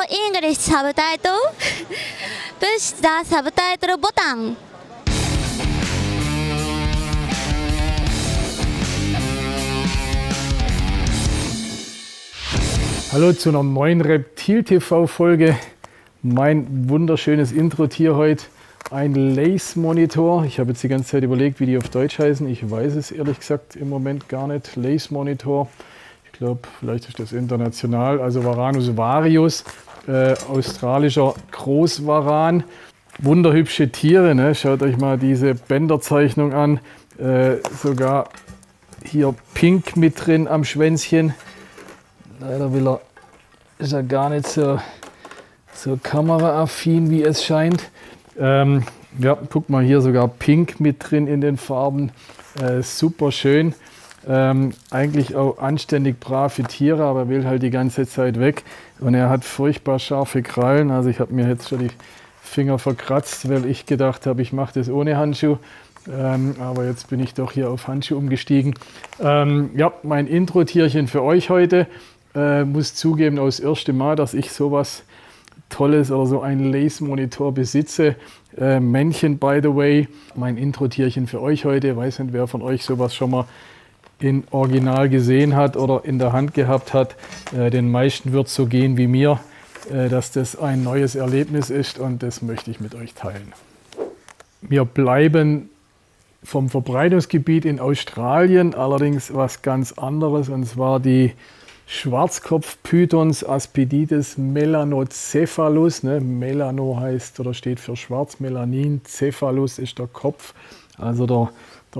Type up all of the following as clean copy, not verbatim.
English subtitle. Push the subtitle button. Hallo zu einer neuen Reptil-TV-Folge. Mein wunderschönes Intro-Tier heute, ein Lace-Monitor. Ich habe jetzt die ganze Zeit überlegt, wie die auf Deutsch heißen. Ich weiß es ehrlich gesagt im Moment gar nicht. Lace-Monitor. Ich glaube, vielleicht ist das international. Also Varanus varius, australischer Großvaran. Wunderhübsche Tiere, ne? Schaut euch mal diese Bänderzeichnung an. Sogar hier pink mit drin am Schwänzchen. Leider ist er gar nicht so kameraaffin, wie es scheint. Ja, guck mal, hier sogar pink mit drin in den Farben. Super schön. Eigentlich auch anständig brave Tiere, aber er will halt die ganze Zeit weg. Und er hat furchtbar scharfe Krallen. Also ich habe mir jetzt schon die Finger verkratzt, weil ich gedacht habe, ich mache das ohne Handschuh. Aber jetzt bin ich doch hier auf Handschuh umgestiegen. Ja, mein Intro-Tierchen für euch heute. Muss zugeben, aus das erste Mal, dass ich sowas Tolles oder so einen Lace-Monitor besitze. Männchen, by the way. Mein Intro-Tierchen für euch heute. Weiß nicht, wer von euch sowas schon mal in Original gesehen hat oder in der Hand gehabt hat. Den meisten wird es so gehen wie mir, dass das ein neues Erlebnis ist und das möchte ich mit euch teilen. Wir bleiben vom Verbreitungsgebiet in Australien, allerdings was ganz anderes, und zwar die Schwarzkopfpythons Aspidites melanocephalus. Ne? Melano heißt oder steht für schwarz, Melanin, Cephalus ist der Kopf, also der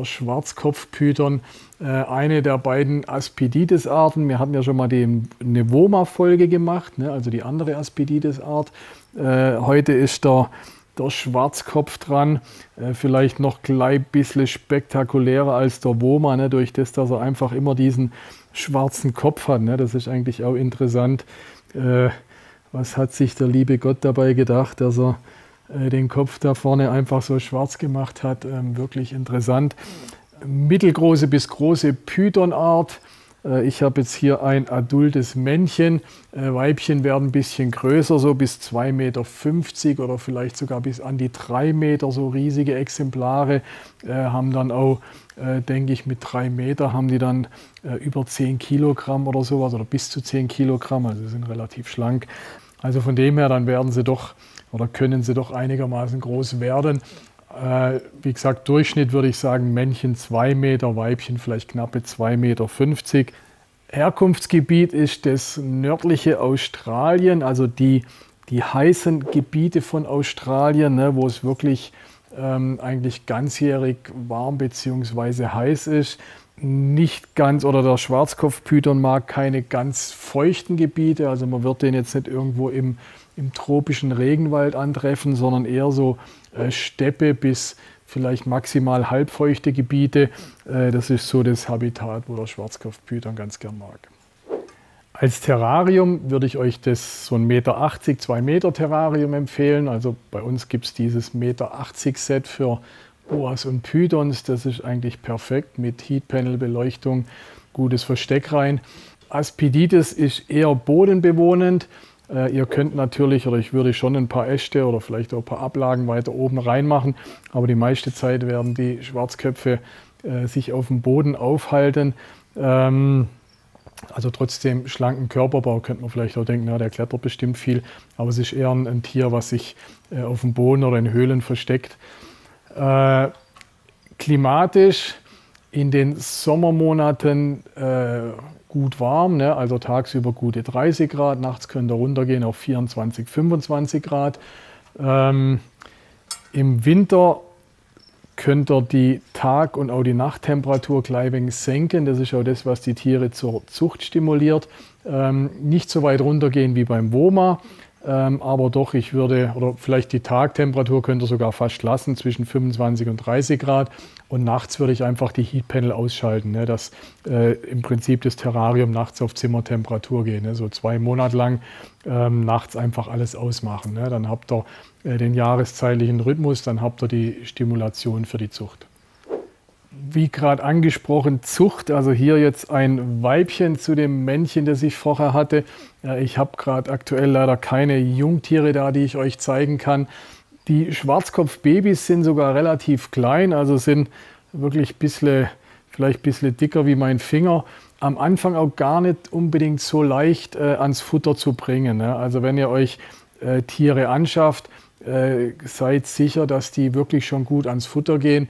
Schwarzkopfpython. Eine der beiden Aspidites-Arten. Wir hatten ja schon mal die Nevoma-Folge gemacht, ne? Also die andere Aspidites-Art. Heute ist der Schwarzkopf dran, vielleicht noch gleich ein bisschen spektakulärer als der Woma, ne? Durch das, dass er einfach immer diesen schwarzen Kopf hat. Ne? Das ist eigentlich auch interessant. Was hat sich der liebe Gott dabei gedacht, dass er den Kopf da vorne einfach so schwarz gemacht hat? Wirklich interessant. Mittelgroße bis große Pythonart. Ich habe jetzt hier ein adultes Männchen. Weibchen werden ein bisschen größer, so bis 2,50 Meter oder vielleicht sogar bis an die 3 Meter. So riesige Exemplare haben dann auch, denke ich, mit 3 Meter haben die dann über 10 Kilogramm oder sowas oder bis zu 10 Kilogramm. Also sind relativ schlank. Also von dem her, dann werden sie doch oder können sie doch einigermaßen groß werden. Wie gesagt, Durchschnitt würde ich sagen, Männchen 2 Meter, Weibchen vielleicht knappe 2,50 Meter. Herkunftsgebiet ist das nördliche Australien, also die heißen Gebiete von Australien, ne, wo es wirklich eigentlich ganzjährig warm bzw. heiß ist. Nicht ganz, oder der Schwarzkopfpython mag keine ganz feuchten Gebiete, also man wird den jetzt nicht irgendwo im tropischen Regenwald antreffen, sondern eher so Steppe bis vielleicht maximal halbfeuchte Gebiete. Das ist so das Habitat, wo der Schwarzkopfpython ganz gern mag. Als Terrarium würde ich euch das so ein 1,80 Meter, 2 Meter Terrarium empfehlen. Also bei uns gibt es dieses 1,80 Meter Set für Boas und Pythons. Das ist eigentlich perfekt mit Heatpanel-Beleuchtung, gutes Versteck rein. Aspidites ist eher bodenbewohnend. Ihr könnt natürlich, oder ich würde schon ein paar Äste oder vielleicht auch ein paar Ablagen weiter oben reinmachen, aber die meiste Zeit werden die Schwarzköpfe sich auf dem Boden aufhalten. Also trotzdem schlanken Körperbau, könnte man vielleicht auch denken, na, der klettert bestimmt viel, aber es ist eher ein Tier, was sich auf dem Boden oder in Höhlen versteckt. Klimatisch in den Sommermonaten gut warm, ne? Also tagsüber gute 30 Grad, nachts könnt ihr runtergehen auf 24, 25 Grad. Im Winter könnt ihr die Tag- und auch die Nachttemperatur gleich ein wenig senken. Das ist auch das, was die Tiere zur Zucht stimuliert. Nicht so weit runtergehen wie beim Woma, aber doch, ich würde, oder vielleicht die Tagtemperatur könnt ihr sogar fast lassen, zwischen 25 und 30 Grad. Und nachts würde ich einfach die Heatpanel ausschalten, ne, dass im Prinzip das Terrarium nachts auf Zimmertemperatur geht. Ne, so 2 Monate lang nachts einfach alles ausmachen. Ne, dann habt ihr den jahreszeitlichen Rhythmus, dann habt ihr die Stimulation für die Zucht. wie gerade angesprochen, Zucht. Also hier jetzt ein Weibchen zu dem Männchen, das ich vorher hatte. Ich habe gerade aktuell leider keine Jungtiere da, die ich euch zeigen kann. Die Schwarzkopfbabys sind sogar relativ klein, also sind wirklich vielleicht ein bisschen dicker wie mein Finger. Am Anfang auch gar nicht unbedingt so leicht ans Futter zu bringen. Ne? Also wenn ihr euch Tiere anschafft, seid sicher, dass die wirklich schon gut ans Futter gehen.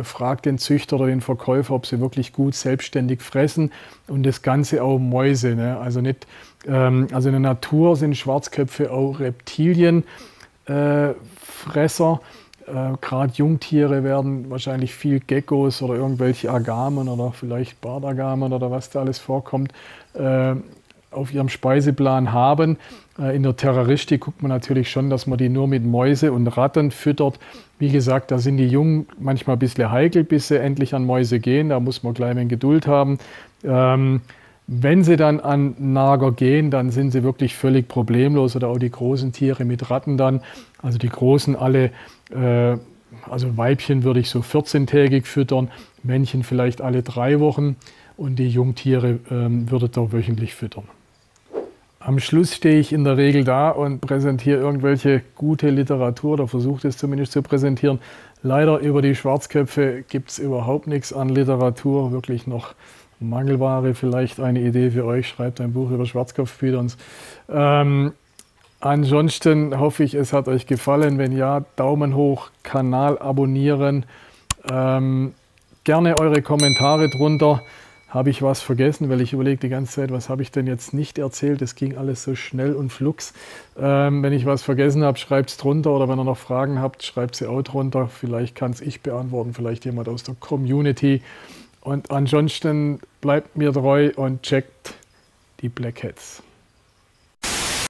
Fragt den Züchter oder den Verkäufer, ob sie wirklich gut selbstständig fressen und das Ganze auch Mäuse. Ne? Also also in der Natur sind Schwarzköpfe auch Reptilienfresser. Gerade Jungtiere werden wahrscheinlich viel Geckos oder irgendwelche Agamen oder vielleicht Bartagamen oder was da alles vorkommt, auf ihrem Speiseplan haben. In der Terroristik guckt man natürlich schon, dass man die nur mit Mäuse und Ratten füttert. Wie gesagt, da sind die Jungen manchmal ein bisschen heikel, bis sie endlich an Mäuse gehen. Da muss man gleich ein Geduld haben. Wenn sie dann an Nager gehen, dann sind sie wirklich völlig problemlos. Oder auch die großen Tiere mit Ratten dann. Also die großen alle, also Weibchen würde ich so 14-tägig füttern, Männchen vielleicht alle 3 Wochen und die Jungtiere würdet ihr wöchentlich füttern. Am Schluss stehe ich in der Regel da und präsentiere irgendwelche gute Literatur oder versuche es zumindest zu präsentieren. Leider über die Schwarzköpfe gibt es überhaupt nichts an Literatur, wirklich noch Mangelware. Vielleicht eine Idee für euch, schreibt ein Buch über Schwarzkopfpythons. Ansonsten hoffe ich, es hat euch gefallen. Wenn ja, Daumen hoch, Kanal abonnieren. Gerne eure Kommentare drunter. Habe ich was vergessen? Weil ich überlege die ganze Zeit, was habe ich denn jetzt nicht erzählt? Das ging alles so schnell und flugs. Wenn ich was vergessen habe, schreibt es drunter. Oder wenn ihr noch Fragen habt, schreibt sie auch drunter. Vielleicht kann es ich beantworten, vielleicht jemand aus der Community. Und ansonsten bleibt mir treu und checkt die Blackheads.